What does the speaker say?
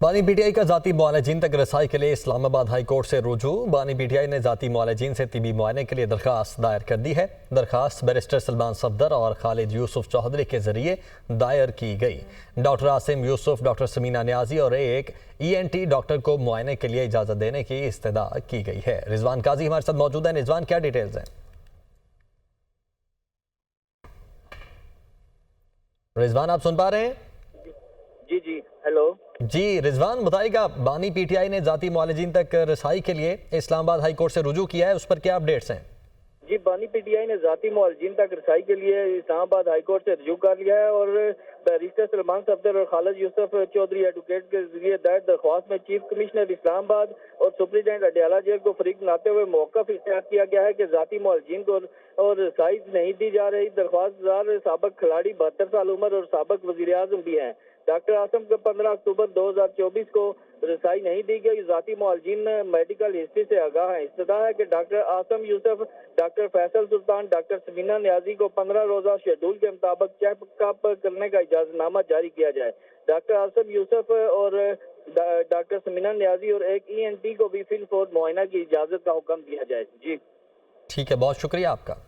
बानी पीटीआई का जाती मुआलजीन तक रसाई के लिए इस्लामाबाद हाई कोर्ट से रुजू। बानी पीटीआई ने जाती मुआलजीन से तिबी मुआयने के लिए दरख्वास्त दायर कर दी है। दरख्वास्त बैरिस्टर सलमान सफदर और खालिद यूसुफ चौधरी के जरिए दायर की गई। डॉक्टर आसिम यूसुफ, डॉक्टर समीना न्याजी और एक ENT डॉक्टर को मुआयने के लिए इजाज़त देने की इस्तदा की गई है। रिजवान काजी हमारे साथ मौजूद है। रिजवान, क्या डिटेल्स हैं? रिजवान, आप सुन पा रहे हैं? जी हेलो जी रिजवान, बताइएगा, बानी पीटीआई ने जाती मुआलजीन तक रसाई के लिए इस्लामाबाद हाई कोर्ट से रुजू किया है, उस पर क्या अपडेट्स हैं? जी, बानी पीटीआई ने जाती मुआलजीन तक रसाई के लिए इस्लामाबाद हाई कोर्ट से रुजू कर लिया है और बैरिस्टर सलमान सफदर और खालिद यूसुफ चौधरी एडवोकेट के जरिए दायर दरख्वास्त में चीफ कमिश्नर इस्लामाबाद और सुप्रीडेंट अडयाला जेल को फरीक बनाते हुए मौक़िफ़ इख्तियार किया गया है कि जाती मुआलजीन को और रसाई नहीं दी जा रही। दरख्वास्तदार साबिक खिलाड़ी 72 साल उम्र और साबिक वज़ीर आज़म भी हैं। डॉक्टर आसम को 15 अक्टूबर 2024 को रसाई नहीं दी गई। जाती मुआलजीन मेडिकल हिस्ट्री से आगाह है। इस्तदा है कि डॉक्टर आसम यूसुफ, डॉक्टर फैसल सुल्तान, डॉक्टर समीना न्याजी को 15 रोजा शेड्यूल के मुताबिक चेकअप करने का इजाजतनामा जारी किया जाए। डॉक्टर आसम यूसुफ और डॉक्टर समीना न्याजी और एक ENT को भी फिल फोर मुआयना की इजाजत का हुक्म दिया जाए। जी ठीक है, बहुत शुक्रिया आपका।